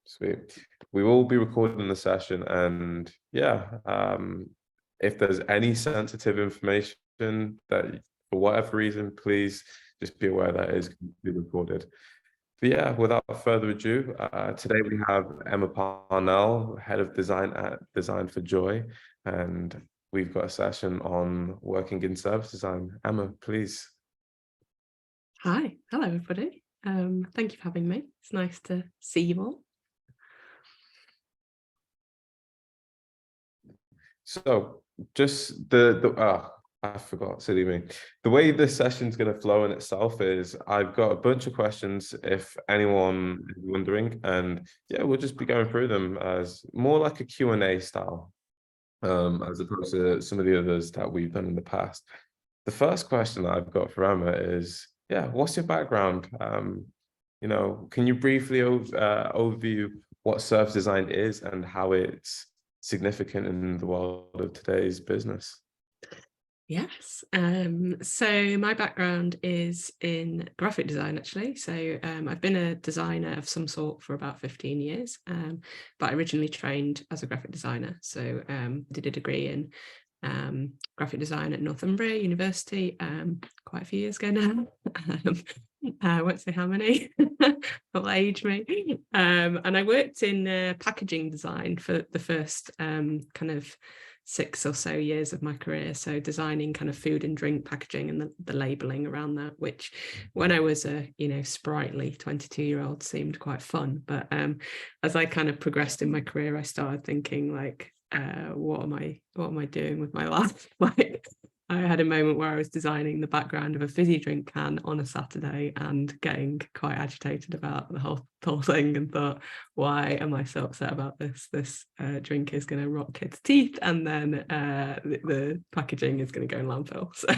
Sweet. We will be recording the session, and yeah, if there's any sensitive information that, for whatever reason, please just be aware that it is going to be recorded. But yeah, without further ado, today we have Emma Parnell, Head of Design at Design for Joy, and we've got a session on working in service design. Emma, please. Hi, hello everybody. Thank you for having me. It's nice to see you all. So just I forgot, silly me. The way this session's going to flow in itself is I've got a bunch of questions if anyone is wondering, and yeah, we'll just be going through them as more like a Q&A style, as opposed to some of the others that we've done in the past. The first question that I've got for Emma is, yeah, what's your background? Can you briefly overview what service design is and how it's significant in the world of today's business? Yes, so my background is in graphic design actually. So I've been a designer of some sort for about 15 years, but I originally trained as a graphic designer. So did a degree in graphic design at Northumbria University quite a few years ago now. I won't say how many, will age me. And I worked in packaging design for the first kind of 6 or so years of my career. So designing kind of food and drink packaging and the labeling around that, which when I was a sprightly 22-year-old seemed quite fun. But as I kind of progressed in my career, I started thinking like, what am I doing with my life? Like, I had a moment where I was designing the background of a fizzy drink can on a Saturday and getting quite agitated about the whole thing, and thought, why am I so upset about this? This drink is going to rot kids' teeth, and then the packaging is going to go in landfill. So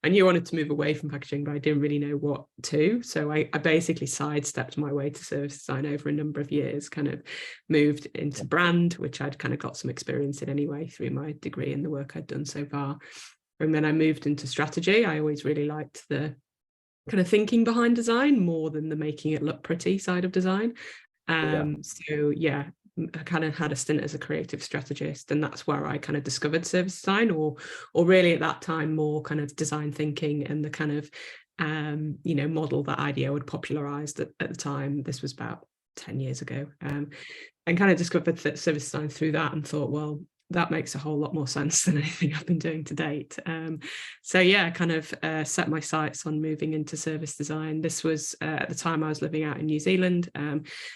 I knew I wanted to move away from packaging, but I didn't really know what to. So I basically sidestepped my way to service design over a number of years, kind of moved into brand, which I'd kind of got some experience in anyway through my degree and the work I'd done so far. And then I moved into strategy. I always really liked the kind of thinking behind design more than the making it look pretty side of design. So yeah, I kind of had a stint as a creative strategist, and that's where I kind of discovered service design, or really at that time more kind of design thinking and the kind of model that IDEO had popularized at the time. This was about 10 years ago, and kind of discovered that service design through that, and thought, well, that makes a whole lot more sense than anything I've been doing to date. So yeah, kind of set my sights on moving into service design. This was at the time I was living out in New Zealand.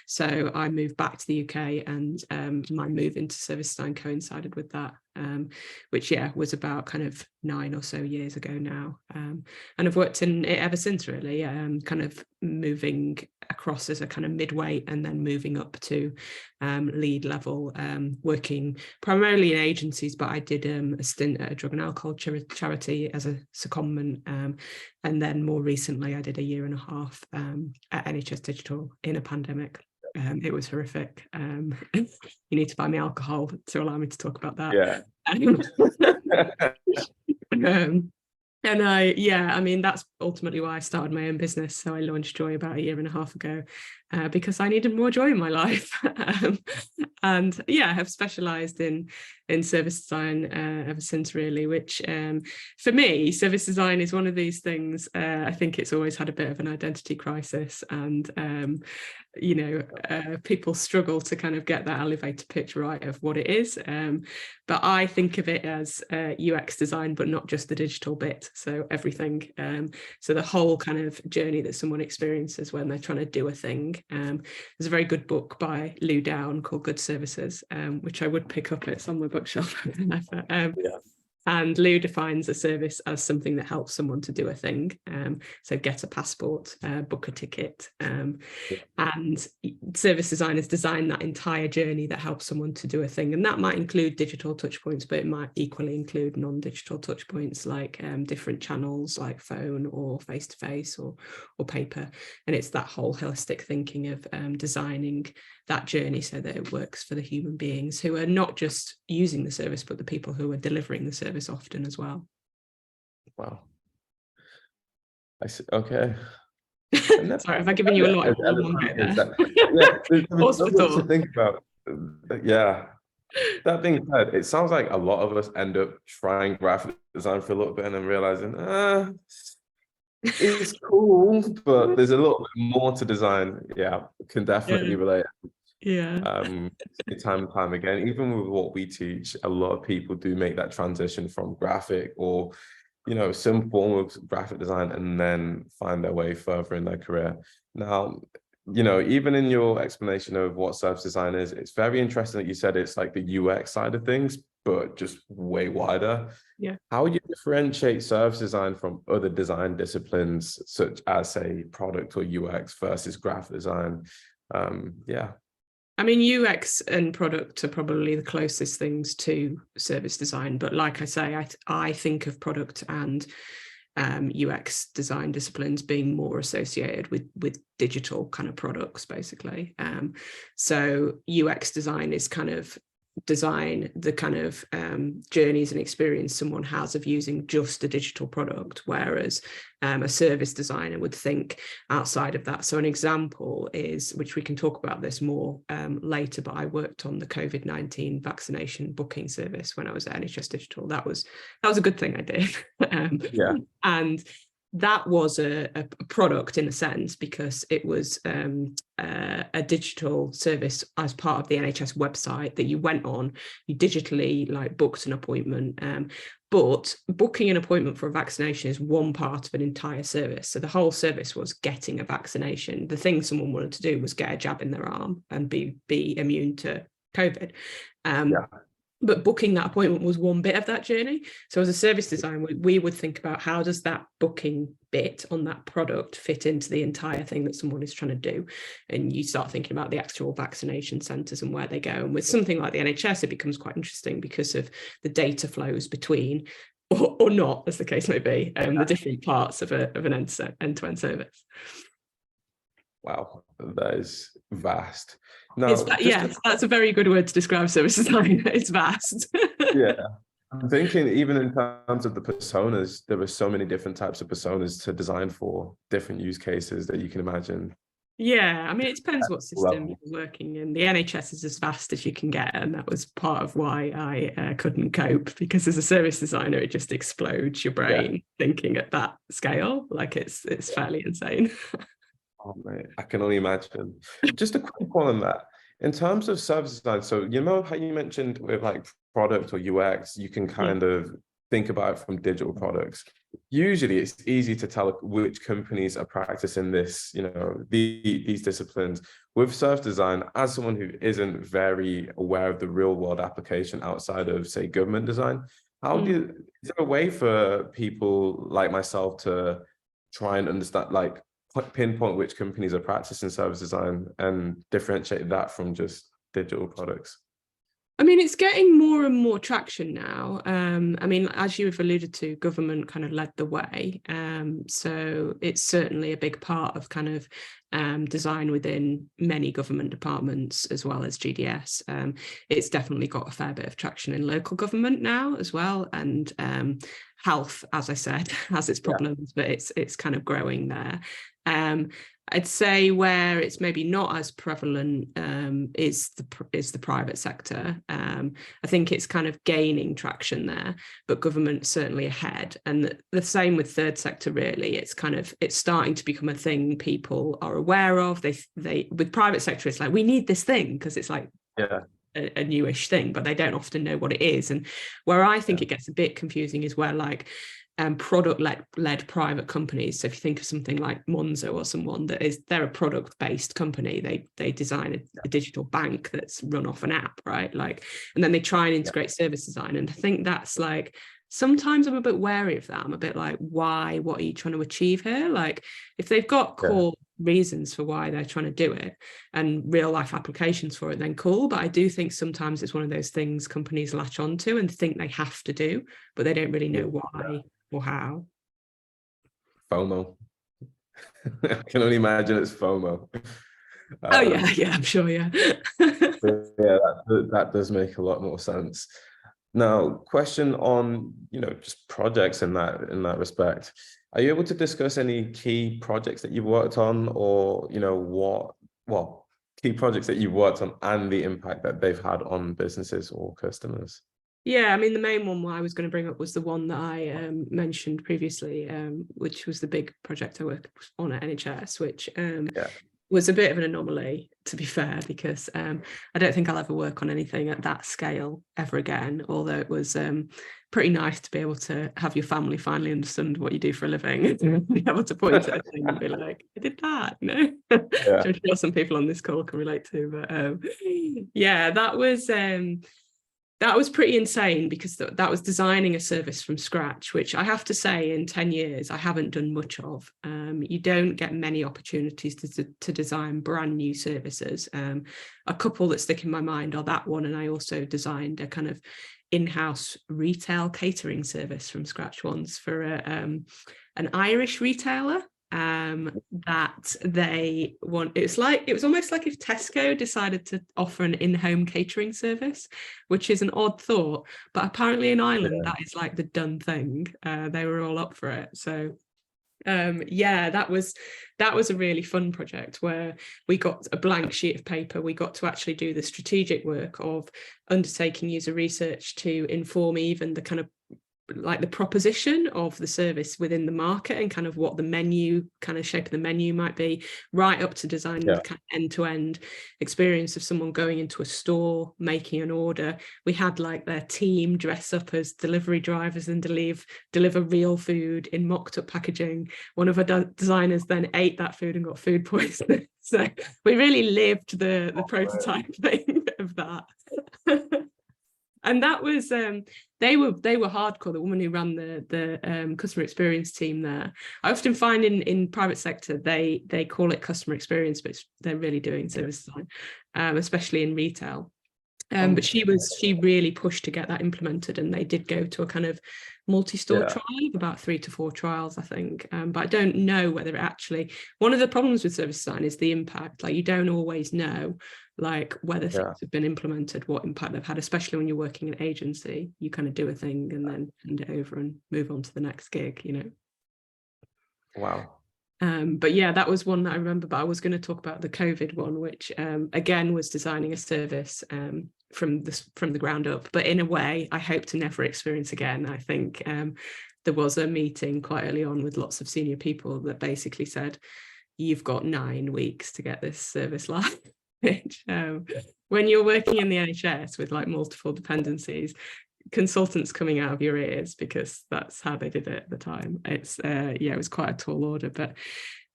So I moved back to the UK, and my move into service design coincided with that, which yeah, was about kind of 9 or so years ago now. And I've worked in it ever since, really, kind of moving across as a kind of midweight and then moving up to lead level, working primarily in agencies, but I did a stint at a drug and alcohol charity as a secondment, and then more recently I did a 1.5 years at NHS Digital in a pandemic. It was horrific. You need to buy me alcohol to allow me to talk about that. Yeah. And I mean, that's ultimately why I started my own business. So I launched Joy about 1.5 years ago because I needed more joy in my life. And yeah, I have specialized in service design ever since, really, which for me, service design is one of these things. I think it's always had a bit of an identity crisis, and people struggle to kind of get that elevator pitch right of what it is. But I think of it as UX design, but not just the digital bit. So everything. So the whole kind of journey that someone experiences when they're trying to do a thing. There's a very good book by Lou Downe called Good Services, which I would pick up. It's on my bookshelf. And Lou defines a service as something that helps someone to do a thing. So get a passport, book a ticket. And service designers design that entire journey that helps someone to do a thing. And that might include digital touch points, but it might equally include non-digital touch points like different channels like phone or face-to-face or paper. And it's that whole holistic thinking of designing that journey so that it works for the human beings who are not just using the service, but the people who are delivering the service often as well. Wow. I see. Okay. And that's Sorry, have I given you a lot in one go is there? that, yeah, there's Pause so for much to thought. think about. Yeah. That being said, it sounds like a lot of us end up trying graphic design for a little bit and then realizing, it's cool, but there's a little bit more to design. Yeah, can definitely Yeah, relate. yeah, Time and time again, even with what we teach, a lot of people do make that transition from graphic or, some form of graphic design and then find their way further in their career. Now, even in your explanation of what service design is, it's very interesting that you said it's like the UX side of things, but just way wider. yeah. How would you differentiate service design from other design disciplines, such as, say, product or UX versus graphic design? Yeah. I mean, UX and product are probably the closest things to service design. But like I say, I think of product and UX design disciplines being more associated with digital kind of products, basically. So UX design is kind of design the kind of journeys and experience someone has of using just a digital product, whereas a service designer would think outside of that. So an example is, which we can talk about this more later, but I worked on the COVID-19 vaccination booking service when I was at NHS Digital. That was a good thing I did. Yeah. And that was a product in a sense, because it was a digital service as part of the NHS website that you went on, you digitally like booked an appointment. But booking an appointment for a vaccination is one part of an entire service. So the whole service was getting a vaccination. The thing someone wanted to do was get a jab in their arm and be immune to COVID. Yeah. But booking that appointment was one bit of that journey. So as a service designer, we would think about how does that booking bit on that product fit into the entire thing that someone is trying to do. And you start thinking about the actual vaccination centres and where they go. And with something like the NHS, it becomes quite interesting because of the data flows between, or not, as the case may be, the different parts of an end-to-end service. Wow, that is vast. It's, Now, yes, that's a very good word to describe service design. It's vast. yeah, I'm thinking even in terms of the personas, there are so many different types of personas to design for different use cases that you can imagine. Yeah, I mean, it depends what system Level. you're working in. The NHS is as vast as you can get, and that was part of why I couldn't cope, because as a service designer, it just explodes your brain thinking at that scale. Like it's fairly insane. Oh, mate, I can only imagine. Just a quick one on that. In terms of service design, so you know how you mentioned with like product or UX, you can kind of think about it from digital products. Usually it's easy to tell which companies are practicing this, these disciplines. With service design, as someone who isn't very aware of the real world application outside of, say, government design, is there a way for people like myself to try and understand, like, pinpoint which companies are practicing service design and differentiate that from just digital products? I mean, it's getting more and more traction now. I mean, as you've alluded to, government kind of led the way. So it's certainly a big part of kind of design within many government departments as well as GDS. It's definitely got a fair bit of traction in local government now as well. And health, as I said, has its problems, but it's kind of growing there. I'd say where it's maybe not as prevalent is the private sector. I think it's kind of gaining traction there, but government's certainly ahead. And the same with third sector, really. It's starting to become a thing people are aware of. They with private sector, it's like, we need this thing because it's like a newish thing, but they don't often know what it is. And where I think it gets a bit confusing is where like product-led private companies. So if you think of something like Monzo or someone they're a product-based company, they design a digital bank that's run off an app, right? Like, and then they try and integrate service design. And I think that's like, sometimes I'm a bit wary of that. I'm a bit like, why? What are you trying to achieve here? Like, if they've got core reasons for why they're trying to do it and real life applications for it, then cool. But I do think sometimes it's one of those things companies latch onto and think they have to do, but they don't really know why or how. FOMO. I can only imagine it's FOMO. Oh yeah, I'm sure, yeah. That does make a lot more sense. Now, question on just projects in that respect. Are you able to discuss any key projects that you've worked on, or key projects that you've worked on and the impact that they've had on businesses or customers? Yeah, I mean, the main one I was going to bring up was the one that I mentioned previously, which was the big project I worked on at NHS, which was a bit of an anomaly, to be fair, because I don't think I'll ever work on anything at that scale ever again, although it was pretty nice to be able to have your family finally understand what you do for a living and be able to point to a thing and be like, I did that, you know? Yeah. Which I'm sure some people on this call can relate to, but yeah, that was pretty insane, because that was designing a service from scratch, which I have to say in 10 years, I haven't done much of. You don't get many opportunities to design brand new services. A couple that stick in my mind are that one, and I also designed a kind of in-house retail catering service from scratch once for an Irish retailer. That it was almost like if Tesco decided to offer an in-home catering service, which is an odd thought, but apparently in Ireland that is like the done thing. They were all up for it. So that was a really fun project where we got a blank sheet of paper. We got to actually do the strategic work of undertaking user research to inform even the kind of like the proposition of the service within the market, and kind of what the menu, kind of shape of the menu might be, right up to designing the kind of end-to-end experience of someone going into a store, making an order. We had like their team dress up as delivery drivers and deliver real food in mocked up packaging. One of our designers then ate that food and got food poisoning. So we really lived the prototyping of that. And that was they were hardcore. The woman who ran the customer experience team there. I often find in private sector they call it customer experience, but they're really doing service design, especially in retail. But she really pushed to get that implemented, and they did go to a kind of multi-store trial of about 3 to 4 trials, I think. But I don't know whether it actually. One of the problems with service design is the impact. Like, you don't always know, like, whether things have been implemented, what impact they've had, especially when you're working in an agency. You kind of do a thing and then hand it over and move on to the next gig, you know. Wow. But yeah, that was one that I remember. But I was going to talk about the COVID one, which again was designing a service from the ground up, but in a way I hope to never experience again. I think there was a meeting quite early on with lots of senior people that basically said, you've got 9 weeks to get this service live. Which, when you're working in the NHS with like multiple dependencies, consultants coming out of your ears, because that's how they did it at the time. It's it was quite a tall order, but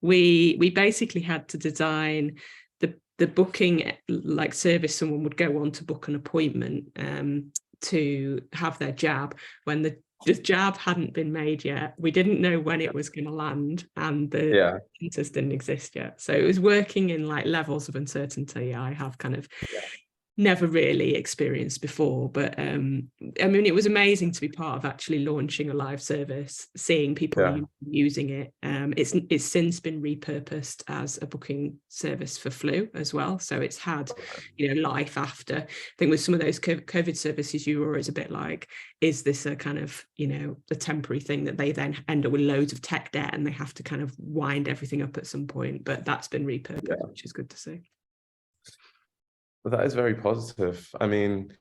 we basically had to design the booking like service. Someone would go on to book an appointment to have their jab. When the jab hadn't been made yet, we didn't know when it was going to land, and the centers didn't exist yet. So it was working in like levels of uncertainty I have kind of never really experienced before. But I mean, it was amazing to be part of actually launching a live service, seeing people using it. It's since been repurposed as a booking service for flu as well, so it's had, you know, life after. I think with some of those COVID services, you were always a bit like, is this a kind of, you know, a temporary thing that they then end up with loads of tech debt and they have to kind of wind everything up at some point? But that's been repurposed, which is good to see. Well, that is very positive. I mean,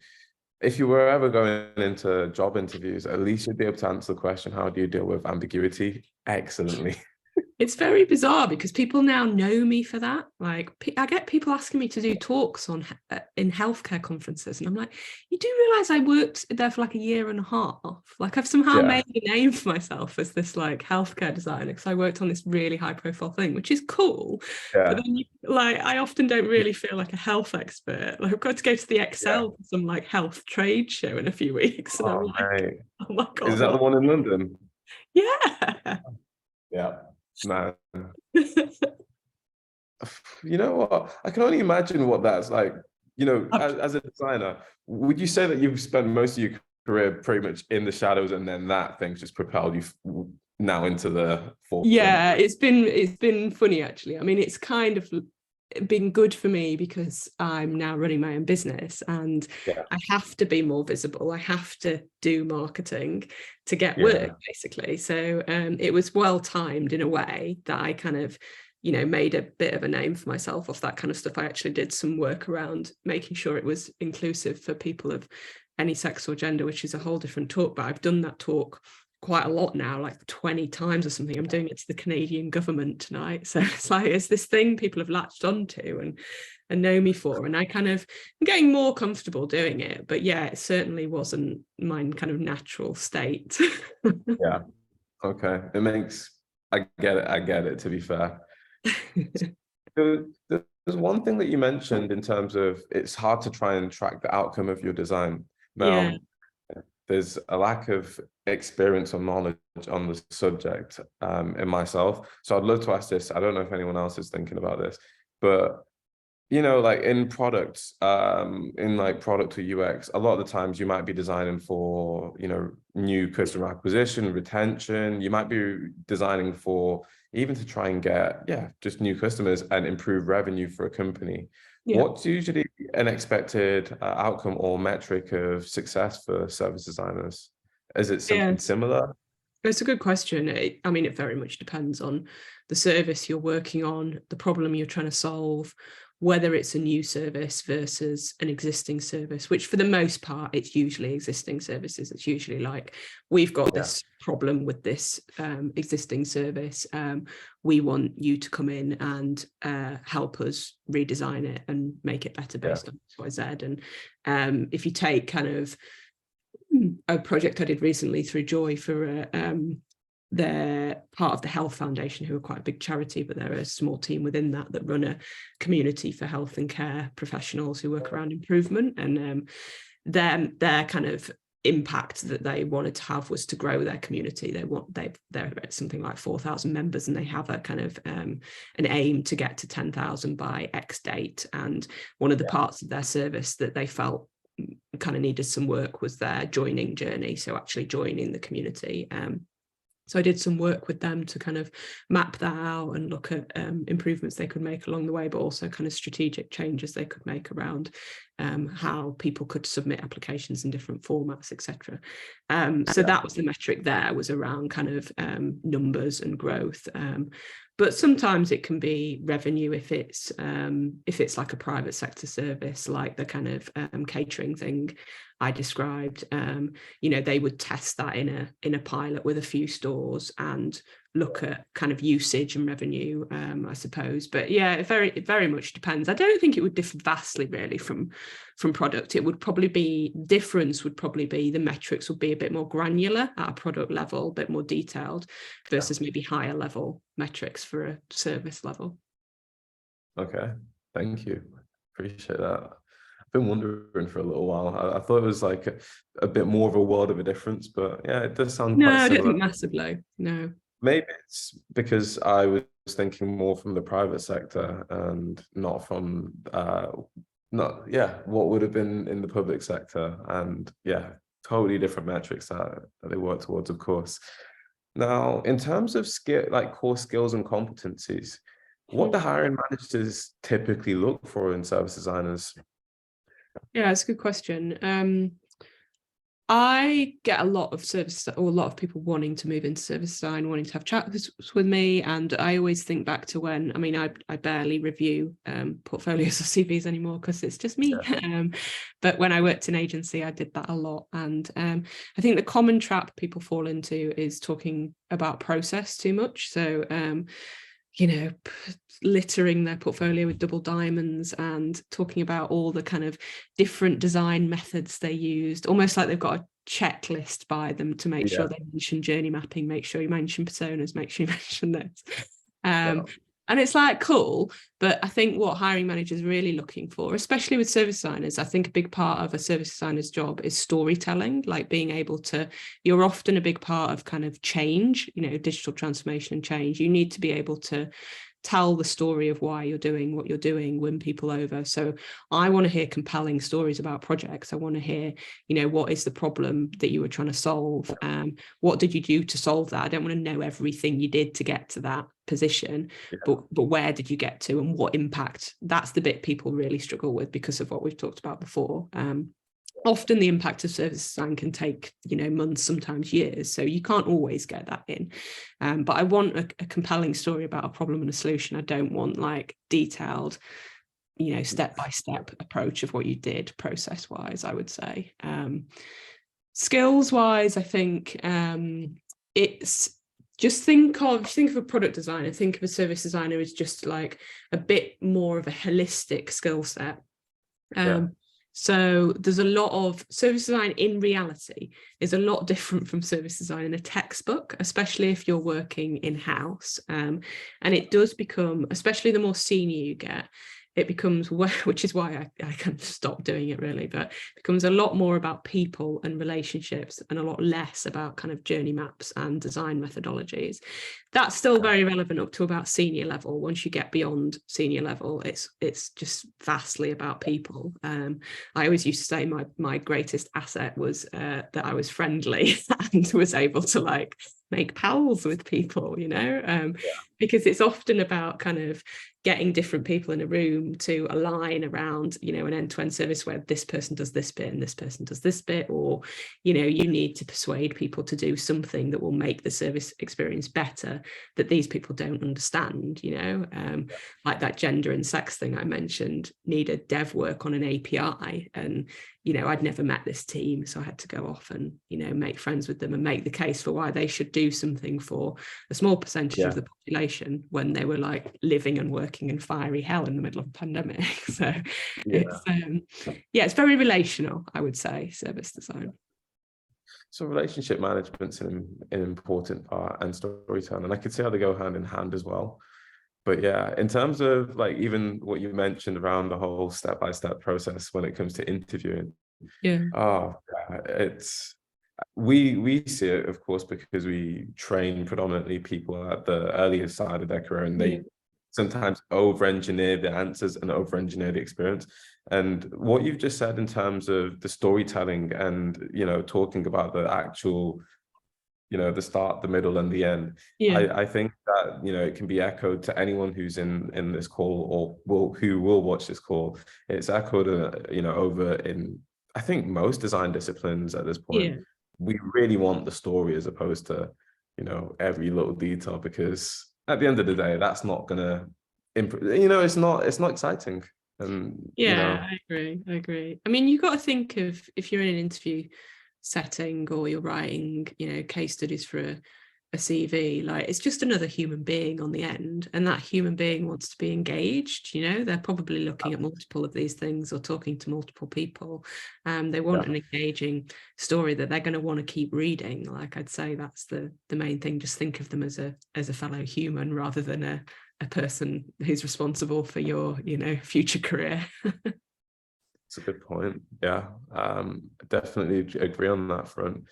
if you were ever going into job interviews, at least you'd be able to answer the question, how do you deal with ambiguity? Excellently. It's very bizarre because people now know me for that. Like, I get people asking me to do talks on in healthcare conferences, and I'm like, you do realize I worked there for like 1.5 years? Like, I've somehow made a name for myself as this like healthcare designer because I worked on this really high profile thing, which is cool. But then I often don't really feel like a health expert. Like, I've got to go to the Excel for some like health trade show in a few weeks, and I'm like, oh my God. Is that the one in London? Yeah. Yeah. Man, you know what? I can only imagine what that's like. You know, as a designer, would you say that you've spent most of your career pretty much in the shadows, and then that thing just propelled you now into the forefront? Yeah, it's been funny actually. I mean, it's kind of been good for me because I'm now running my own business, and Yeah. I have to be more visible. I have to do marketing to get Yeah. work, basically. So it was well timed in a way that I kind of, made a bit of a name for myself off that kind of stuff. I actually did some work around making sure it was inclusive for people of any sex or gender, which is a whole different talk, but I've done that talk quite a lot now, like 20 times or something. I'm doing it to the Canadian government tonight. So it's this thing people have latched onto and know me for. And I kind of am getting more comfortable doing it. But yeah, it certainly wasn't my kind of natural state. Yeah. Okay. I get it, to be fair. There's one thing that you mentioned in terms of it's hard to try and track the outcome of your design. Yeah. Now, there's a lack of experience or knowledge on the subject in myself. So I'd love to ask this. I don't know if anyone else is thinking about this, but like in products, in like product or UX, a lot of the times you might be designing for, new customer acquisition, retention. You might be designing for even to try and get, just new customers and improve revenue for a company. Yeah. What's usually an expected outcome or metric of success for service designers? Is it Yeah. something similar? It's a good question. It very much depends on the service you're working on, the problem you're trying to solve, whether it's a new service versus an existing service, which for the most part, it's usually existing services. It's usually like, we've got this problem with this existing service. We want you to come in and help us redesign it and make it better based on X, Y, Z. And if you take kind of a project I did recently through Joy for they're part of the Health Foundation, who are quite a big charity, but they're a small team within that run a community for health and care professionals who work around improvement. And their kind of impact that they wanted to have was to grow their community. They're something like 4,000 members, and they have a kind of an aim to get to 10,000 by X date. And one of the parts of their service that they felt kind of needed some work was their joining journey, so actually joining the community. So I did some work with them to kind of map that out and look at improvements they could make along the way, but also kind of strategic changes they could make around how people could submit applications in different formats, etc. So that was the metric there, was around kind of numbers and growth. But sometimes it can be revenue if it's like a private sector service, like the kind of catering thing I described. They would test that in a pilot with a few stores and look at kind of usage and revenue, I suppose. But yeah, it very much depends. I don't think it would differ vastly really from product. It would probably be the metrics would be a bit more granular at a product level, a bit more detailed, versus maybe higher level metrics for a service level. Okay, thank you. Appreciate that. I've been wondering for a little while. I thought it was like a bit more of a world of a difference, but yeah, it does sound quite similar. No, I don't think massively. No. Maybe it's because I was thinking more from the private sector and not from what would have been in the public sector, and totally different metrics that they work towards, of course. Now, in terms of skill, like core skills and competencies, what do hiring managers typically look for in service designers? Yeah, it's a good question. I get a lot of people wanting to move into service design, wanting to have chats with me. And I always think back to when, I barely review portfolios or CVs anymore because it's just me. Yeah. But when I worked in agency, I did that a lot. And I think the common trap people fall into is talking about process too much. So, littering their portfolio with double diamonds and talking about all the kind of different design methods they used, almost like they've got a checklist by them to make sure they mention journey mapping, make sure you mention personas, make sure you mention this. And it's like, cool. But I think what hiring managers are really looking for, especially with service designers, I think a big part of a service designer's job is storytelling, like being able to, you're often a big part of kind of change, digital transformation and change. You need to be able to tell the story of why you're doing what you're doing, win people over. So I want to hear compelling stories about projects. I want to hear, what is the problem that you were trying to solve? What did you do to solve that? I don't want to know everything you did to get to that position, but where did you get to and what impact? That's the bit people really struggle with because of what we've talked about before. Often the impact of service design can take, months, sometimes years. So you can't always get that in. But I want a compelling story about a problem and a solution. I don't want like detailed, step-by-step approach of what you did process-wise, I would say. Skills-wise, I think it's just think of a product designer, think of a service designer as just like a bit more of a holistic skill set. So there's a lot of service design in reality is a lot different from service design in a textbook, especially if you're working in-house. And it does become, especially the more senior you get, it becomes, which is why I kind of stopped doing it really, but it becomes a lot more about people and relationships and a lot less about kind of journey maps and design methodologies. That's still very relevant up to about senior level. Once you get beyond senior level, it's just vastly about people. I always used to say my greatest asset was that I was friendly and was able to like make pals with people, because it's often about kind of getting different people in a room to align around, an end-to-end service where this person does this bit and this person does this bit, or, you need to persuade people to do something that will make the service experience better that these people don't understand, like that gender and sex thing I mentioned needed dev work on an API, and I'd never met this team, so I had to go off and make friends with them and make the case for why they should do something for a small percentage of the population when they were like living and working in fiery hell in the middle of a pandemic. So it's very relational, I would say, service design. So relationship management's an important part, and storytelling, and I could see how they go hand in hand as well. But yeah, in terms of like even what you mentioned around the whole step-by-step process when it comes to interviewing, we see it, of course, because we train predominantly people at the earliest side of their career, and they sometimes over-engineer the answers and over-engineer the experience. And what you've just said in terms of the storytelling and talking about the actual the start, the middle, and the end. I think that it can be echoed to anyone who's in this call or who will watch this call. It's echoed over in, I think, most design disciplines at this point. We really want the story as opposed to every little detail, because at the end of the day, that's not gonna it's not exciting. And I agree. I mean, you've got to think of, if you're in an interview setting or you're writing case studies for a CV, like it's just another human being on the end, and that human being wants to be engaged. They're probably looking at multiple of these things or talking to multiple people. They want an engaging story that they're going to want to keep reading. Like, I'd say that's the main thing. Just think of them as a fellow human rather than a person who's responsible for your future career. It's a good point. Definitely agree on that front.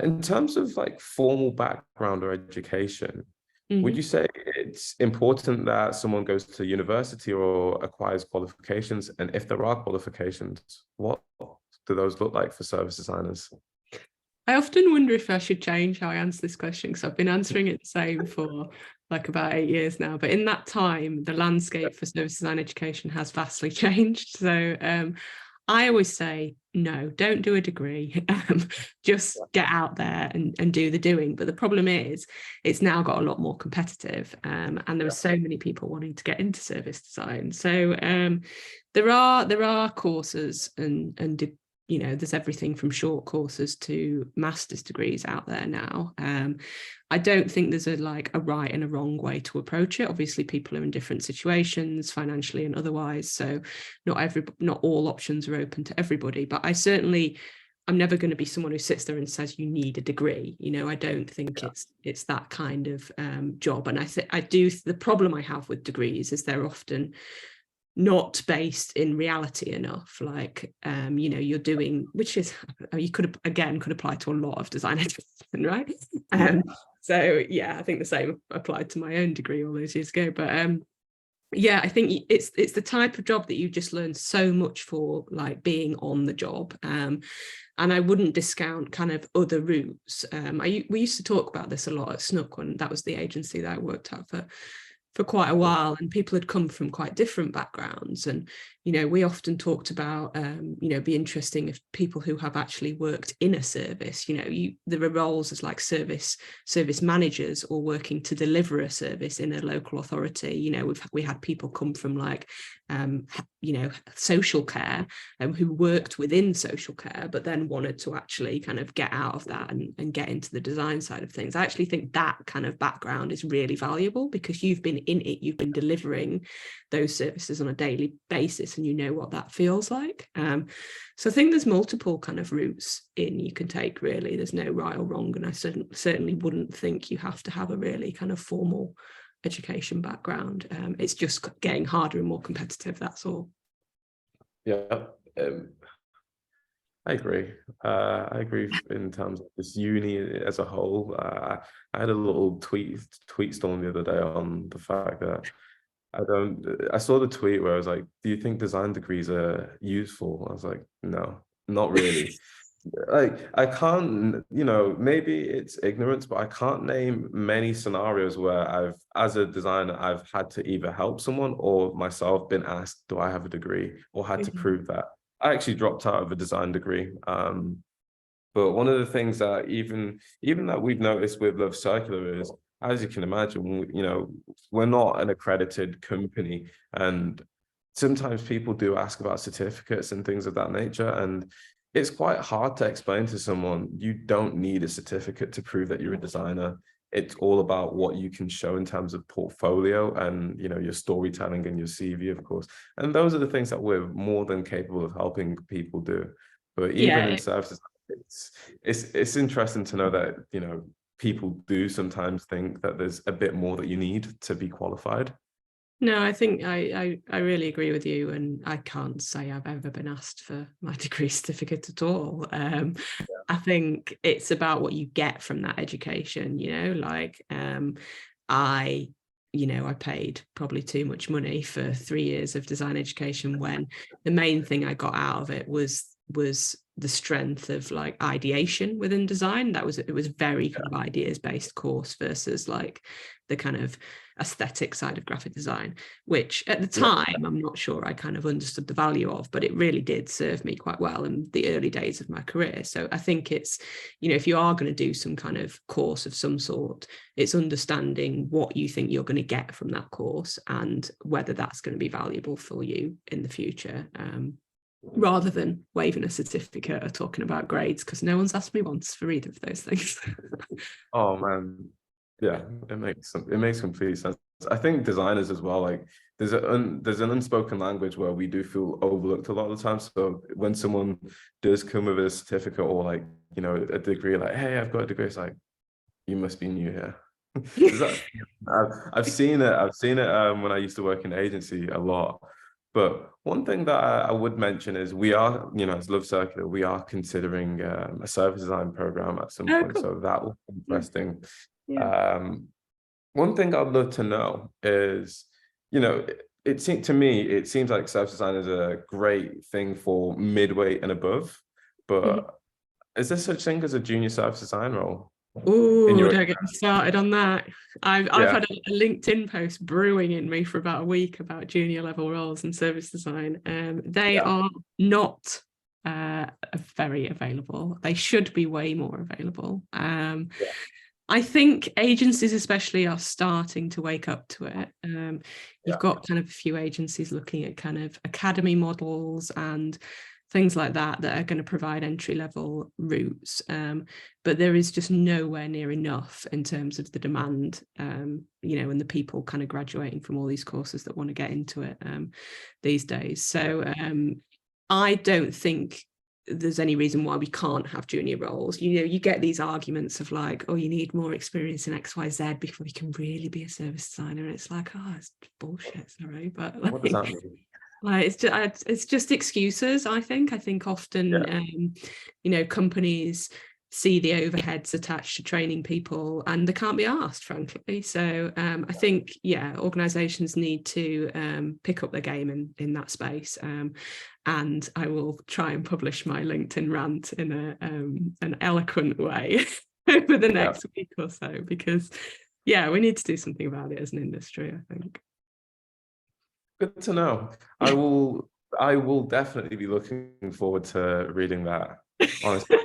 In terms of like formal background or education, would you say it's important that someone goes to university or acquires qualifications? And if there are qualifications, what do those look like for service designers? I often wonder if I should change how I answer this question, because I've been answering it the same for like about 8 years now. But in that time, the landscape for service design education has vastly changed. So I always say, no, don't do a degree. Just get out there and do the doing. But the problem is, it's now got a lot more competitive, and there are so many people wanting to get into service design. So there are courses and there's everything from short courses to master's degrees out there now. I don't think there's a right and a wrong way to approach it. Obviously, people are in different situations financially and otherwise, so not all options are open to everybody. But I'm never going to be someone who sits there and says you need a degree. I don't think it's that kind of job. And the problem I have with degrees is they're often not based in reality enough. Like you're doing, which is, you could apply to a lot of design education, right? So yeah, I think the same applied to my own degree all those years ago. But yeah, I think it's the type of job that you just learn so much for, like being on the job. And I wouldn't discount kind of other routes. We used to talk about this a lot at Snook, when that was the agency that I worked at for quite a while, and people had come from quite different backgrounds. And we often talked about it'd be interesting if people who have actually worked in a service, there are roles as like service managers, or working to deliver a service in a local authority. We had people come from like social care, who worked within social care, but then wanted to actually kind of get out of that and get into the design side of things. I actually think that kind of background is really valuable, because you've been in it, you've been delivering those services on a daily basis, and you know what that feels like. So I think there's multiple kind of routes you can take, really. There's no right or wrong, and I certainly wouldn't think you have to have a really kind of formal education background. It's just getting harder and more competitive, that's all. Yeah, I agree. I agree in terms of this uni as a whole. I had a little tweet storm the other day on the fact that I saw the tweet where I was like, do you think design degrees are useful? I was like, no, not really. Like, I can't, maybe it's ignorance, but I can't name many scenarios where as a designer, I've had to either help someone or myself been asked, do I have a degree, or had to prove that. I actually dropped out of a design degree. But one of the things that even that we've noticed with Love Circular is, as you can imagine, we're not an accredited company, and sometimes people do ask about certificates and things of that nature, and it's quite hard to explain to someone you don't need a certificate to prove that you're a designer. It's all about what you can show in terms of portfolio and your storytelling and your CV, of course. And those are the things that we're more than capable of helping people do. But even in services, it's interesting to know that people do sometimes think that there's a bit more that you need to be qualified. No, I think I really agree with you, and I can't say I've ever been asked for my degree certificate at all. I think it's about what you get from that education. I paid probably too much money for 3 years of design education, when the main thing I got out of it was the strength of like ideation within design. It was very kind of ideas based course versus like the kind of aesthetic side of graphic design, which at the time I'm not sure I kind of understood the value of, but it really did serve me quite well in the early days of my career. So I think it's, if you are going to do some kind of course of some sort, it's understanding what you think you're going to get from that course and whether that's going to be valuable for you in the future. Rather than waving a certificate or talking about grades, because no one's asked me once for either of those things. Oh man, yeah, it makes complete sense. I think designers as well, like there's an unspoken language where we do feel overlooked a lot of the time. So when someone does come with a certificate or like a degree, like, hey, I've got a degree, it's like, you must be new here. Is that I've seen it when I used to work in agency a lot. But one thing that I would mention is we are, as Love Circular, we are considering a service design program at some point. Cool. So that will be interesting. Yeah. One thing I'd love to know is, it seems like service design is a great thing for midweight and above, but is there such thing as a junior service design role? Oh, don't get me started on that. I've had a LinkedIn post brewing in me for about a week about junior level roles in service design. They are not very available. They should be way more available. I think agencies especially are starting to wake up to it. You've got kind of a few agencies looking at kind of academy models and things like that are going to provide entry-level routes, but there is just nowhere near enough in terms of the demand, and the people kind of graduating from all these courses that want to get into it these days. So I don't think there's any reason why we can't have junior roles. You get these arguments of like, oh, you need more experience in XYZ before you can really be a service designer, and it's like, oh, it's bullshit, sorry, but like, what does that mean? It's just excuses. I think often, companies see the overheads attached to training people, and they can't be asked, frankly. So I think, yeah, organizations need to pick up their game in that space. And I will try and publish my LinkedIn rant in an eloquent way over the next week or so, because yeah, we need to do something about it as an industry, I think. Good to know. I will definitely be looking forward to reading that. Honestly.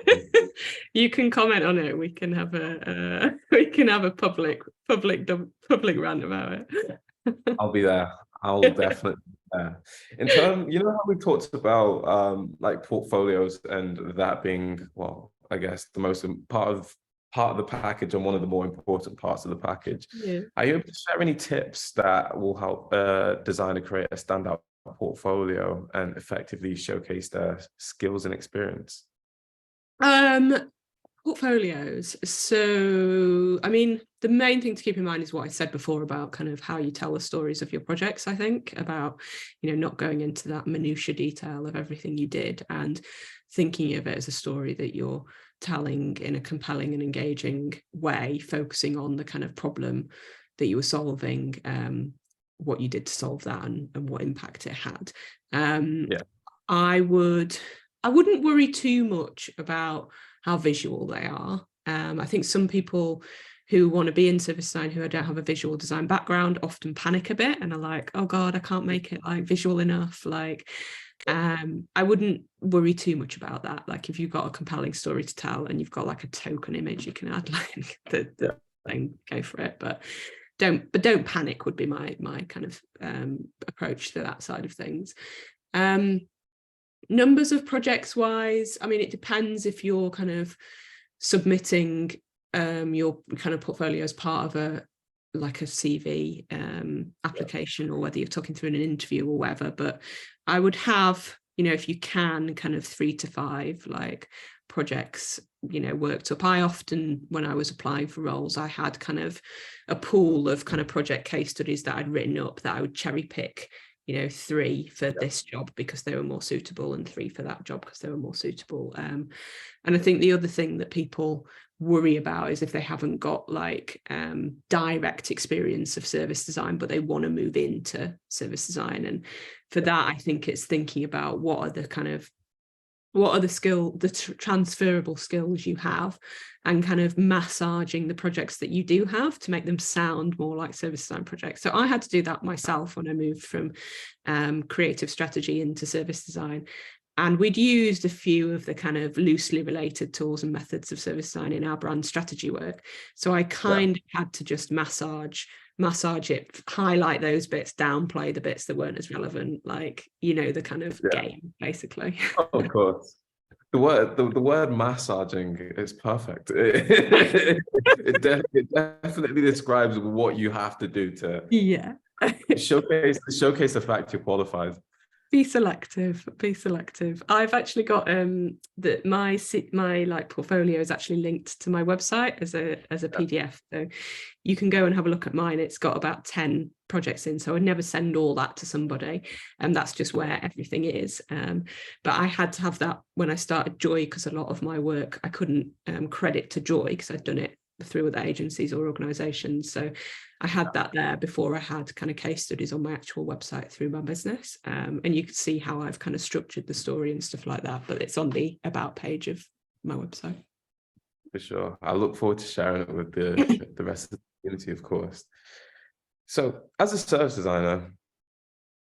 You can comment on it. We can have a public rant about it. I'll be there. I'll definitely be there. In terms, you know how we talked about like portfolios and that being, well, I guess the most part of the package and one of the more important parts of the package. Yeah. Are you able to share any tips that will help a designer create a standout portfolio and effectively showcase their skills and experience? Portfolios. So, I mean, the main thing to keep in mind is what I said before about kind of how you tell the stories of your projects. I think about, not going into that minutiae detail of everything you did, and thinking of it as a story that you're telling in a compelling and engaging way, focusing on the kind of problem that you were solving, what you did to solve that, and what impact it had. I wouldn't worry too much about how visual they are. I think some people who want to be in service design who don't have a visual design background often panic a bit and are like, oh God, I can't make it like visual enough. Like, I wouldn't worry too much about that. Like, if you've got a compelling story to tell and you've got like a token image, you can add like the thing, go for it. But don't panic would be my kind of approach to that side of things. Numbers of projects wise, I mean, it depends if you're kind of submitting your kind of portfolio as part of a CV application, or whether you're talking through an interview or whatever. But I would have, if you can, kind of 3 to 5 like projects worked up. I often, when I was applying for roles, I had kind of a pool of kind of project case studies that I'd written up that I would cherry pick, 3 for this job because they were more suitable, and 3 for that job because they were more suitable. And I think the other thing that people worry about is if they haven't got like direct experience of service design, but they want to move into service design. And for that, I think it's thinking about what are the transferable skills you have, and kind of massaging the projects that you do have to make them sound more like service design projects. So I had to do that myself when I moved from creative strategy into service design. And we'd used a few of the kind of loosely related tools and methods of service design in our brand strategy work. So I kind of had to just massage it, highlight those bits, downplay the bits that weren't as relevant, like, the kind of game, basically. Oh, of course. The word massaging is perfect. It definitely describes what you have to do to showcase the fact you're qualified. Be selective. I've actually got my like portfolio is actually linked to my website as a PDF, so you can go and have a look at mine. It's got about 10 projects in, so I never send all that to somebody, and that's just where everything is. But I had to have that when I started Joy, because a lot of my work I couldn't credit to Joy because I'd done it through other agencies or organizations. So I had that there before I had kind of case studies on my actual website through my business. And you can see how I've kind of structured the story and stuff like that, but it's on the about page of my website. For sure. I look forward to sharing it with the rest of the community, of course. So as a service designer,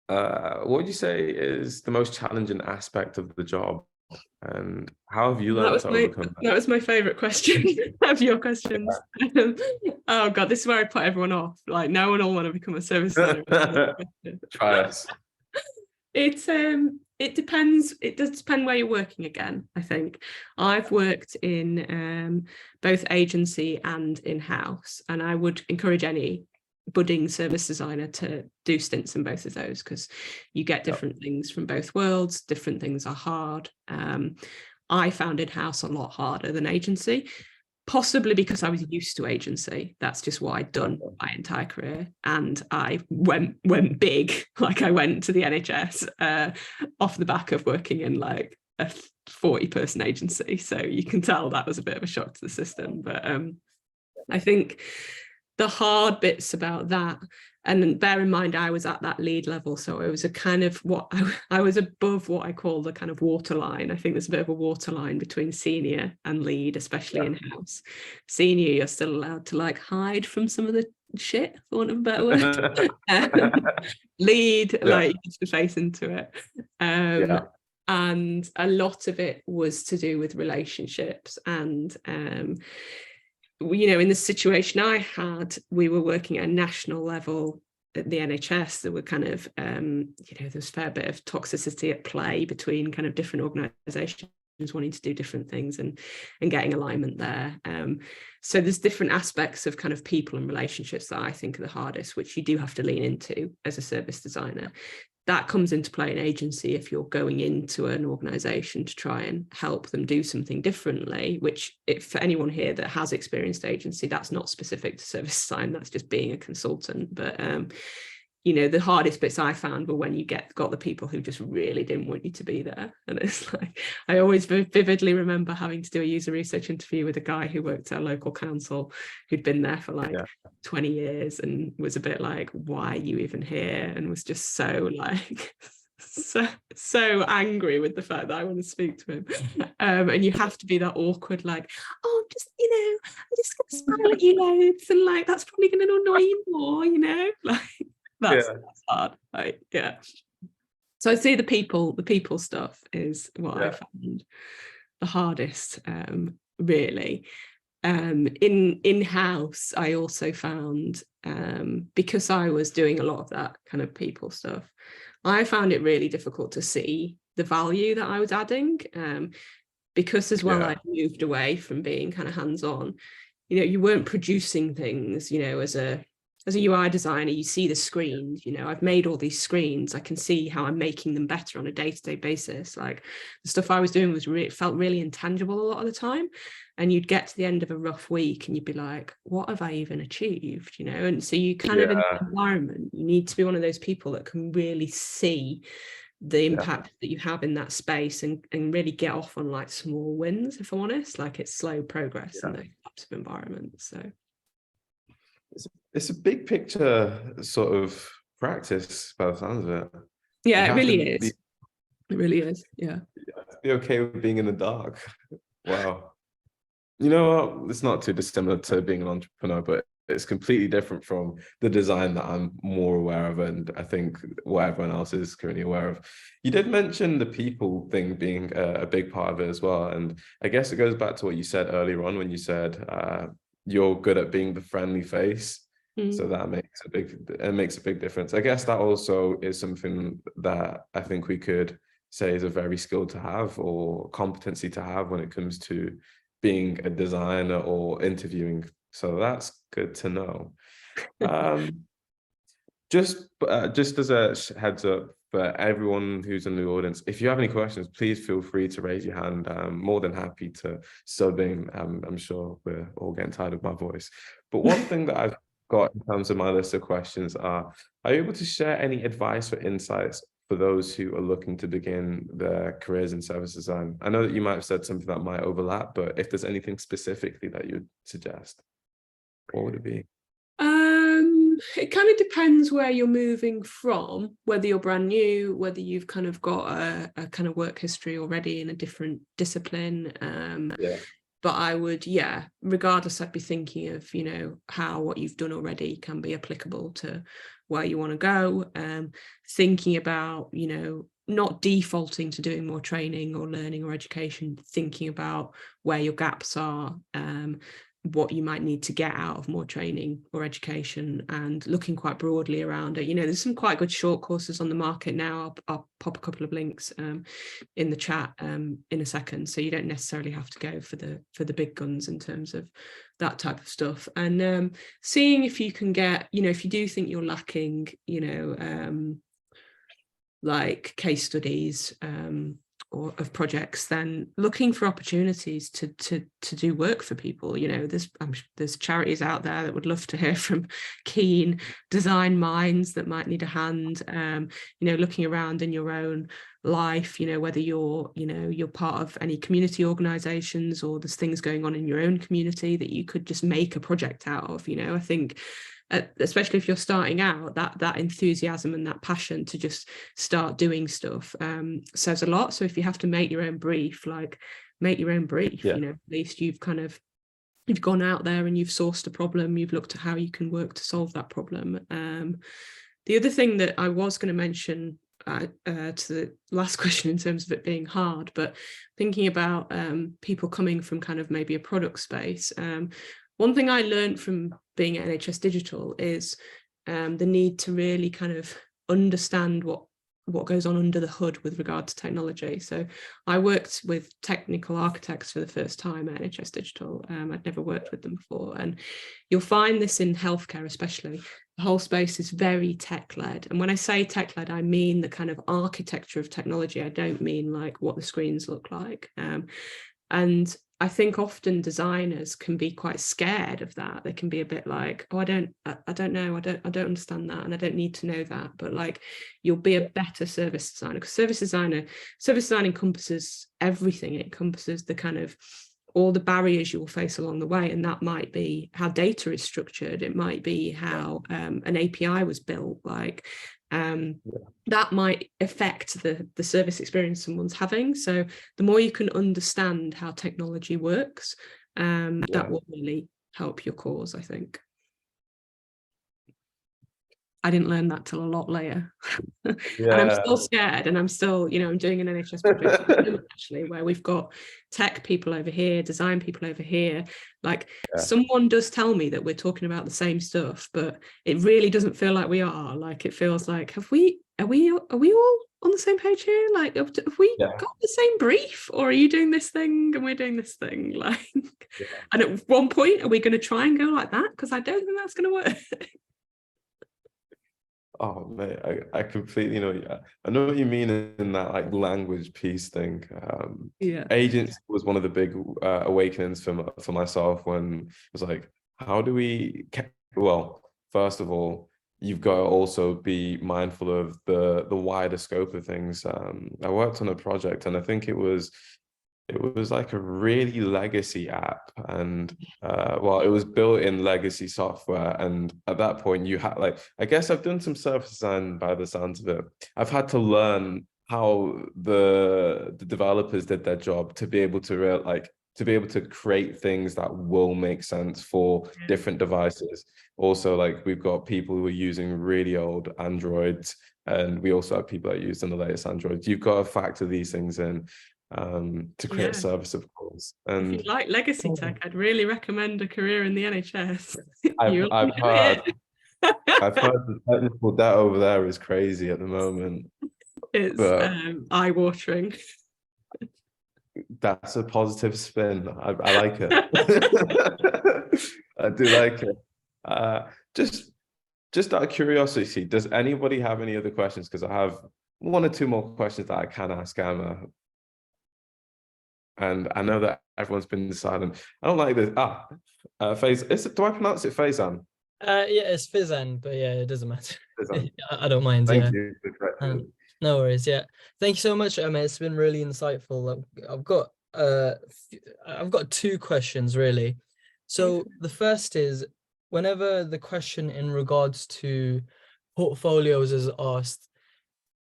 what would you say is the most challenging aspect of the job? And how have you learned to overcome that? That was my favorite question of your questions. Oh God, this is where I put everyone off. Like, no one will want to become a service designer. Try us. It depends. It does depend where you're working again, I think. I've worked in both agency and in-house, and I would encourage any budding service designer to do stints in both of those, because you get different things from both worlds. Different things are hard. I found in-house a lot harder than agency, possibly because I was used to agency. That's just what I'd done my entire career, and I went big. Like, I went to the NHS off the back of working in like a 40-person agency. So you can tell that was a bit of a shock to the system. But I think the hard bits about that, and bear in mind, I was at that lead level. So it was a kind of I was above what I call the kind of waterline. I think there's a bit of a waterline between senior and lead, especially in-house. Senior, you're still allowed to like hide from some of the shit, for want of a better word. Lead, like you have to face into it. And a lot of it was to do with relationships. And you know, in the situation I had, we were working at a national level at the NHS. There were kind of you know, there's a fair bit of toxicity at play between kind of different organizations wanting to do different things and getting alignment there. So there's different aspects of kind of people and relationships that I think are the hardest, which you do have to lean into as a service designer. That comes into play in agency if you're going into an organization to try and help them do something differently, which for anyone here that has experienced agency, that's not specific to service design, that's just being a consultant. But you know, the hardest bits I found were when you got the people who just really didn't want you to be there. And it's like, I always vividly remember having to do a user research interview with a guy who worked at a local council who'd been there for like 20 years and was a bit like, why are you even here? And was just so like, so angry with the fact that I want to speak to him. And you have to be that awkward, like, oh, I'm just, you know, I'm just going to smile at you loads. And like, that's probably going to annoy you more, you know, like, that's hard. Like, so I'd say the people stuff is what I found the hardest, really. In-house, I also found, because I was doing a lot of that kind of people stuff, I found it really difficult to see the value that I was adding, because as well I moved away from being kind of hands-on. You know, you weren't producing things, you know, as a UI designer, you see the screens, you know, I've made all these screens, I can see how I'm making them better on a day-to-day basis. Like the stuff I was doing was felt really intangible a lot of the time. And you'd get to the end of a rough week and you'd be like, what have I even achieved? You know, and so you kind of in the environment, you need to be one of those people that can really see the impact that you have in that space and really get off on like small wins, if I'm honest. Like it's slow progress in those types of environments. So it's a big picture sort of practice by the sounds of it. Yeah, it really is. It really is. Yeah. Be okay with being in the dark. Wow. You know what? It's not too dissimilar to being an entrepreneur, but it's completely different from the design that I'm more aware of, and I think what everyone else is currently aware of. You did mention the people thing being a big part of it as well, and I guess it goes back to what you said earlier on when you said you're good at being the friendly face. So that makes a big difference. I guess that also is something that I think we could say is a very skill to have or competency to have when it comes to being a designer or interviewing. So that's good to know. Just as a heads up for everyone who's in the audience, if you have any questions, please feel free to raise your hand. I'm more than happy to sub in. I'm sure we're all getting tired of my voice. But one thing that I've got in terms of my list of questions are you able to share any advice or insights for those who are looking to begin their careers in service design? I know that you might have said something that might overlap, but if there's anything specifically that you'd suggest, what would it be? It kind of depends where you're moving from, whether you're brand new, whether you've kind of got a kind of work history already in a different discipline. But I would, regardless, I'd be thinking of, you know, how what you've done already can be applicable to where you want to go. Thinking about, you know, not defaulting to doing more training or learning or education, thinking about where your gaps are, what you might need to get out of more training or education, and looking quite broadly around it. You know, there's some quite good short courses on the market now. I'll pop a couple of links in the chat in a second, so you don't necessarily have to go for the big guns in terms of that type of stuff. And seeing if you can get, you know, if you do think you're lacking, you know, like case studies of projects, then looking for opportunities to do work for people. You know, there's charities out there that would love to hear from keen design minds that might need a hand. You know, looking around in your own life, you know, whether you're part of any community organizations, or there's things going on in your own community that you could just make a project out of. You know, I think especially if you're starting out, that enthusiasm and that passion to just start doing stuff says a lot. So if you have to make your own brief, like, make your own brief. You know, at least you've gone out there and you've sourced a problem, you've looked at how you can work to solve that problem. The other thing that I was going to mention to the last question in terms of it being hard, but thinking about people coming from kind of maybe a product space, one thing I learned from being at NHS Digital is the need to really kind of understand what goes on under the hood with regard to technology. So I worked with technical architects for the first time at NHS Digital. I'd never worked with them before. And you'll find this in healthcare especially. The whole space is very tech-led. And when I say tech-led, I mean the kind of architecture of technology. I don't mean like what the screens look like. And I think often designers can be quite scared of that. They can be a bit like, oh, I don't know, I don't understand that, and I don't need to know that. But like, you'll be a better service designer, because service design encompasses everything. It encompasses the kind of all the barriers you will face along the way, and that might be how data is structured. It might be how an API was built. Like, that might affect the service experience someone's having. So the more you can understand how technology works, that will really help your cause, I think. I didn't learn that till a lot later. And I'm still scared, and I'm still, you know, I'm doing an NHS project actually where we've got tech people over here, design people over here. Like, someone does tell me that we're talking about the same stuff, but it really doesn't feel like we are. Like, it feels like, are we all on the same page here? Like, have we got the same brief, or are you doing this thing and we're doing this thing? Like, and at one point, are we going to try and go like that? Because I don't think that's going to work. Oh mate, I completely know. I know what you mean in that like language piece thing. Agents was one of the big awakenings for myself, when it was like, how do we? Well, first of all, you've got to also be mindful of the wider scope of things. I worked on a project, and I think it was like a really legacy app, and well, it was built in legacy software. And at that point, you had, like, I guess I've done some service design by the sounds of it. I've had to learn how the developers did their job to be able to create things that will make sense for different devices. Also, like, we've got people who are using really old Androids, and we also have people that are using the latest Androids. You've got to factor these things in to create a service, of course. And if you like legacy tech, I'd really recommend a career in the NHS. I've heard the technical debt over there is crazy at the moment. It's eye-watering. That's a positive spin. I like it. I do like it. Just out of curiosity, does anybody have any other questions? Because I have one or two more questions that I can ask Emma. And I know that everyone's been silent. I don't like this. Do I pronounce it Faizan? Yeah, it's Fizan, but yeah, it doesn't matter. I don't mind. Thank you for correcting. No worries. Yeah, thank you so much, Emma. It's been really insightful. I've got two questions really. So the first is, whenever the question in regards to portfolios is asked,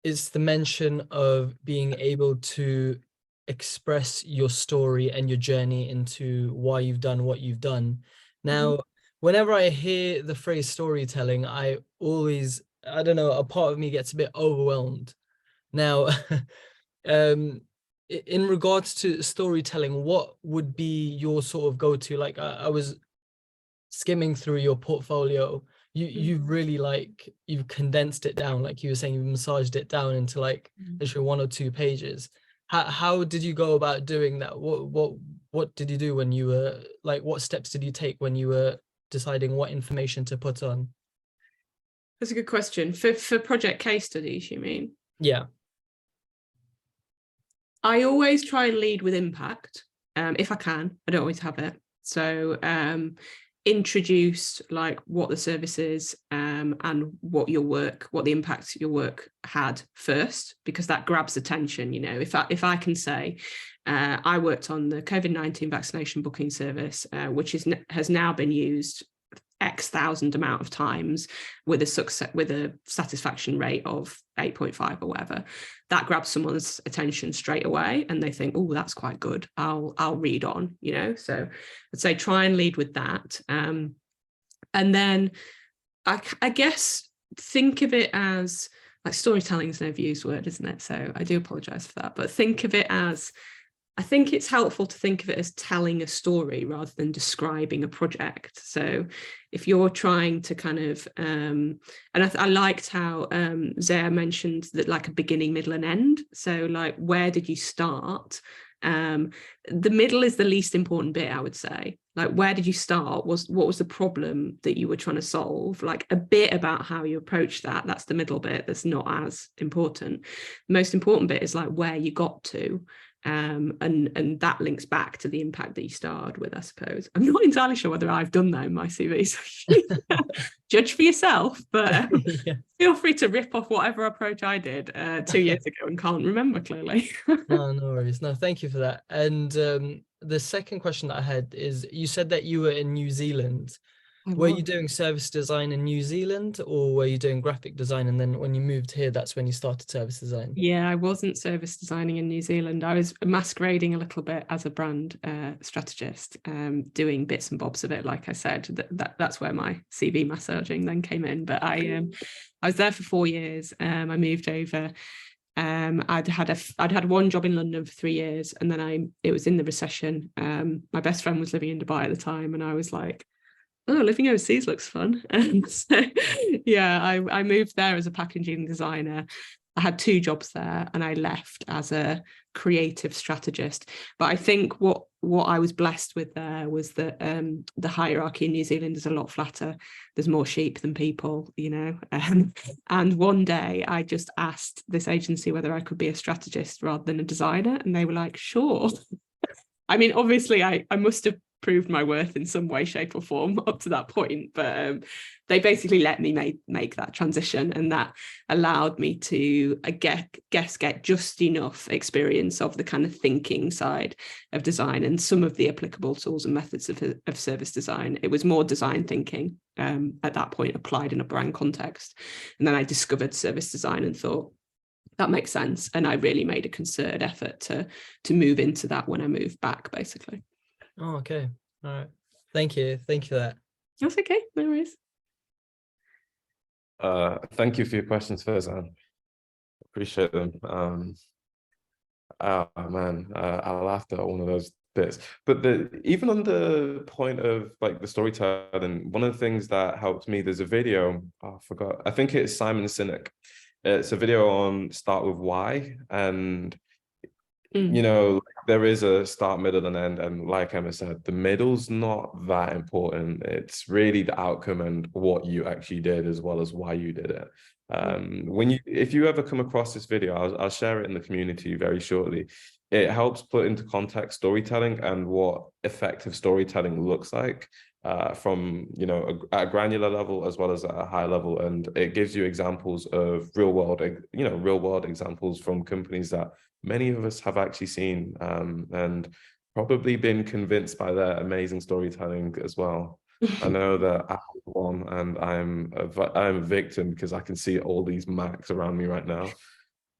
it's the mention of being able to express your story and your journey into why you've done what you've done. Now, whenever I hear the phrase storytelling, I don't know, a part of me gets a bit overwhelmed. Now, in regards to storytelling, what would be your sort of go-to? Like, I was skimming through your portfolio. You've really, like, you've condensed it down, like you were saying, you've massaged it down into like literally 1 or 2 pages. How did you go about doing that? What did you do when you were, like, what steps did you take when you were deciding what information to put on? That's a good question. For project case studies, you mean? Yeah. I always try and lead with impact, if I can. I don't always have it. So introduce like what the service is, and what the impact your work had first, because that grabs attention. You know, if I can say, I worked on the COVID-19 vaccination booking service, which has now been used X thousand amount of times with a satisfaction rate of 8.5 or whatever, that grabs someone's attention straight away, and they think, oh, that's quite good. I'll read on, you know. So I'd say try and lead with that, and then I guess think of it as, like, storytelling is an overused word, isn't it? So I do apologize for that, but think of it as, I think it's helpful to think of it as telling a story rather than describing a project. So if you're trying to kind of, and I liked how Zaya mentioned that, like, a beginning, middle and end. So like, where did you start? The middle is the least important bit, I would say. Like, where did you start? What was the problem that you were trying to solve? Like, a bit about how you approach that. That's the middle bit. That's not as important. The most important bit is like where you got to. And that links back to the impact that you started with, I suppose. I'm not entirely sure whether I've done that in my CV, so judge for yourself, but Yeah. feel free to rip off whatever approach I did 2 years ago and can't remember clearly. No worries. No, thank you for that. And the second question that I had is, you said that you were in New Zealand. Were you doing service design in New Zealand, or were you doing graphic design, and then when you moved here, that's when you started service design? Yeah, I wasn't service designing in New Zealand. I was masquerading a little bit as a brand strategist, doing bits and bobs of it. Like I said, that's where my CV massaging then came in. But I was there for 4 years. I moved over. I'd had one job in London for 3 years, and then it was in the recession. My best friend was living in Dubai at the time, and I was like, oh, living overseas looks fun. And so, yeah, I moved there as a packaging designer. I had 2 jobs there, and I left as a creative strategist. But I think what I was blessed with there was that the hierarchy in New Zealand is a lot flatter. There's more sheep than people, you know. And one day I just asked this agency whether I could be a strategist rather than a designer, and they were like, sure. I mean, obviously, I must have proved my worth in some way, shape or form up to that point, but they basically let me make that transition, and that allowed me to, I guess, get just enough experience of the kind of thinking side of design and some of the applicable tools and methods of service design. It was more design thinking at that point, applied in a brand context. And then I discovered service design and thought, that makes sense. And I really made a concerted effort to move into that when I moved back, basically. Oh, okay. All right. Thank you. Thank you for that. That's okay. No worries. Thank you for your questions, Faizan. Appreciate them. Oh man, I laughed at one of those bits. But even on the point of like the storytelling, one of the things that helped me, there's a video, I forgot, I think it's Simon Sinek. It's a video on start with why, and you know, there is a start, middle, and end. And like Emma said, the middle's not that important. It's really the outcome and what you actually did, as well as why you did it. If you ever come across this video, I'll share it in the community very shortly. It helps put into context storytelling and what effective storytelling looks like, from, you know, at a granular level as well as at a high level. And it gives you examples of real world examples from companies that many of us have actually seen, and probably been convinced by their amazing storytelling as well. I know that I have one, and I'm a victim because I can see all these Macs around me right now.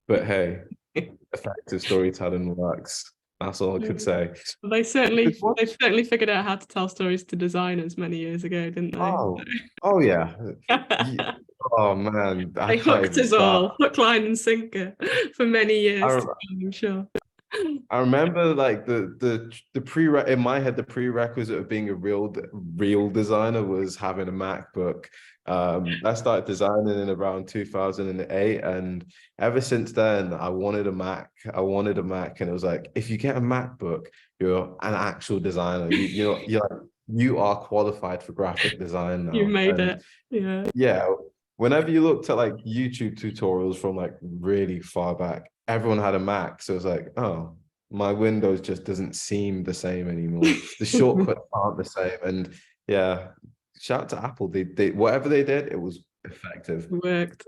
But hey, effective storytelling works. That's all I could say. They certainly figured out how to tell stories to designers many years ago, didn't they? Oh yeah. Oh man, They hooked us all, hook, line, and sinker for many years. I'm sure. I remember like the in my head, the prerequisite of being a real designer was having a MacBook. I started designing in around 2008, and ever since then I wanted a Mac. And it was like, if you get a MacBook, you're an actual designer. You are qualified for graphic design now. You made it. Yeah. whenever you looked at like YouTube tutorials from like really far back, everyone had a Mac. So it's like, oh, my Windows just doesn't seem the same anymore. The shortcuts aren't the same. And yeah, shout out to Apple. They whatever they did, it was effective. Worked.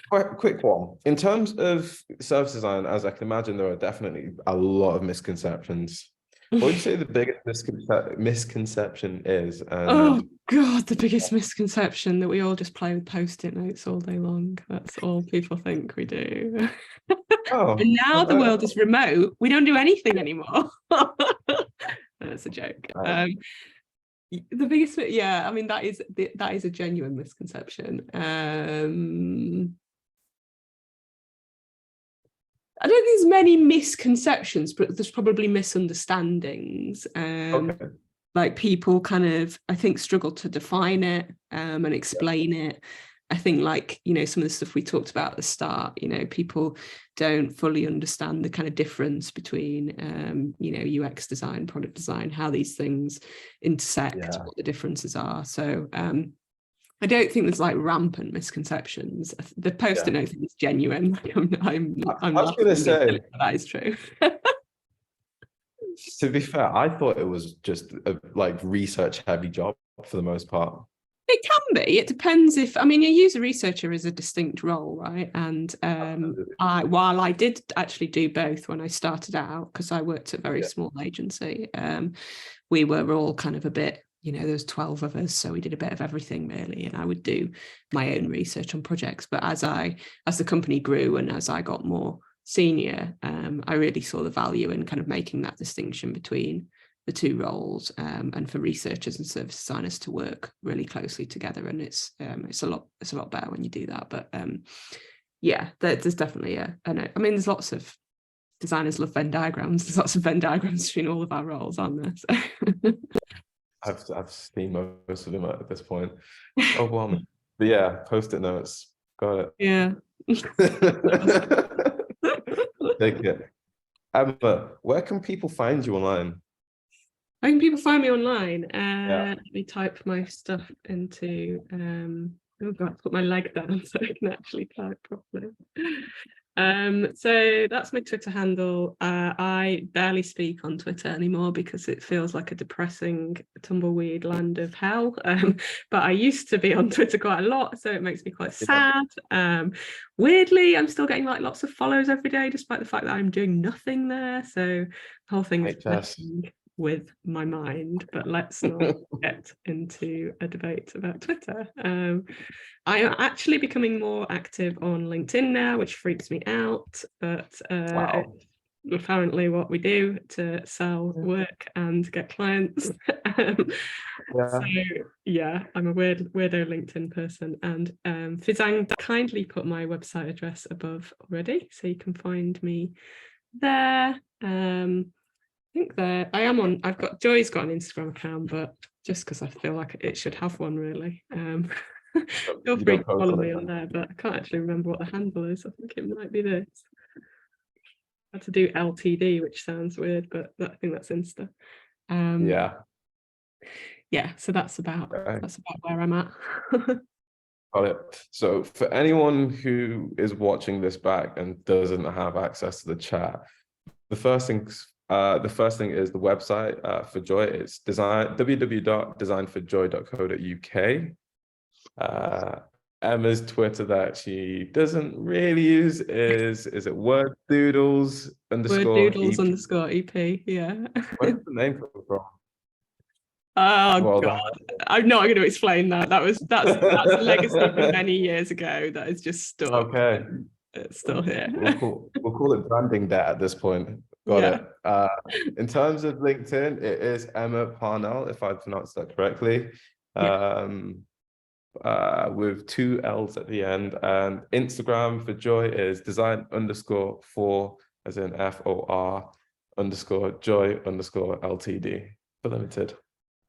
Quite a quick one. In terms of service design, as I can imagine, there are definitely a lot of misconceptions. What would you say the biggest misconception is? Oh And God, the biggest misconception that we all just play with post-it notes all day long. That's all people think we do. oh, And now the world is remote. We don't do anything anymore. That's a joke. The biggest, yeah, I mean that is a genuine misconception. I don't think there's many misconceptions, but there's probably misunderstandings. okay. Like people kind of, I think, struggle to define it and explain it. I think, like, you know, some of the stuff we talked about at the start, you know, people don't fully understand the kind of difference between, you know, UX design, product design, how these things intersect, what the differences are. So I don't think there's like rampant misconceptions. The post-it note thing is genuine. I'm I was going to say, that is true. to be fair, I thought it was just a like research heavy job for the most part. It can be. It depends if, I mean, a user researcher is a distinct role, right? And while I did actually do both when I started out, because I worked at a very small agency, we were all kind of a bit, you know, there was 12 of us, so we did a bit of everything really, and I would do my own research on projects. But as the company grew and as I got more senior, I really saw the value in kind of making that distinction between the two roles, and for researchers and service designers to work really closely together. And it's a lot better when you do that. But yeah, there's definitely I mean, there's lots of designers love Venn diagrams. There's lots of Venn diagrams between all of our roles, aren't there? So. I've seen most of them at this point. Overwhelming. But yeah, post-it notes. Got it. Yeah. Take it. Emma, where can people find you online? How can people find me online? Let me type my stuff into oh god, put my leg down so I can actually type properly. So that's my Twitter handle. I barely speak on Twitter anymore because it feels like a depressing tumbleweed land of hell. But I used to be on Twitter quite a lot, so it makes me quite sad. Weirdly, I'm still getting like lots of follows every day, despite the fact that I'm doing nothing there. So the whole thing is messing with my mind, but let's not get into a debate about Twitter. I am actually becoming more active on LinkedIn now, which freaks me out, but apparently what we do to sell work and get clients. So yeah, I'm a weirdo LinkedIn person, and Fizang kindly put my website address above already, so you can find me there. I think that I am on, Joy's got an Instagram account, but just because I feel like it should have one really. Feel free to follow me on there, but I can't actually remember what the handle is. I think it might be this. I had to do LTD, which sounds weird, but I think that's Insta. Yeah, so that's about where I'm at. Got it. So for anyone who is watching this back and doesn't have access to the chat, the first thing is the website for Joy. It's www.designforjoy.co.uk. Emma's Twitter that she doesn't really use is it word doodles underscore EP. Yeah. Where's the name come from? Oh god, I'm not going to explain that. That's a legacy from many years ago that is just stuck. Okay, it's still here. We'll call it branding debt at this point. Got it. In terms of LinkedIn, it is Emma Parnell, if I pronounced that correctly, with 2 L's at the end. And Instagram for Joy is design_for, as in FOR_joy_LTD for limited.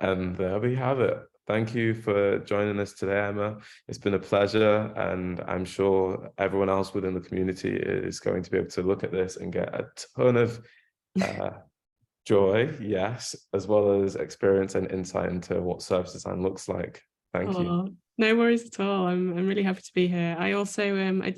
And there we have it. Thank you for joining us today, Emma. It's been a pleasure, and I'm sure everyone else within the community is going to be able to look at this and get a ton of joy, yes, as well as experience and insight into what service design looks like. Thank you. Oh, no worries at all. I'm really happy to be here. I also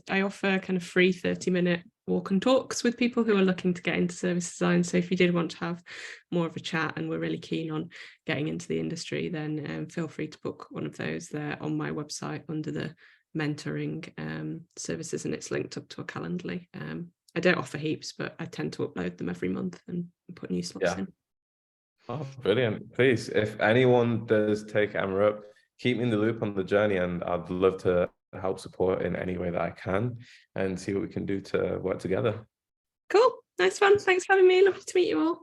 I offer kind of free 30-minute walk and talks with people who are looking to get into service design. So if you did want to have more of a chat and we're really keen on getting into the industry, then feel free to book one of those. They're on my website under the mentoring services, and it's linked up to a Calendly. I don't offer heaps, but I tend to upload them every month and put new slots in. Oh, brilliant. Please, if anyone does take Emma up, keep me in the loop on the journey, and I'd love to help support in any way that I can and see what we can do to work together. Cool. Nice one. Thanks for having me. Lovely to meet you all.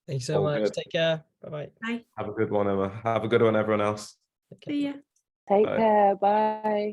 Thank you so All much. good. Take care. Bye-bye. Bye. Have a good one, Emma. Have a good one, everyone else. Take care. See ya. Take Bye. care. Bye.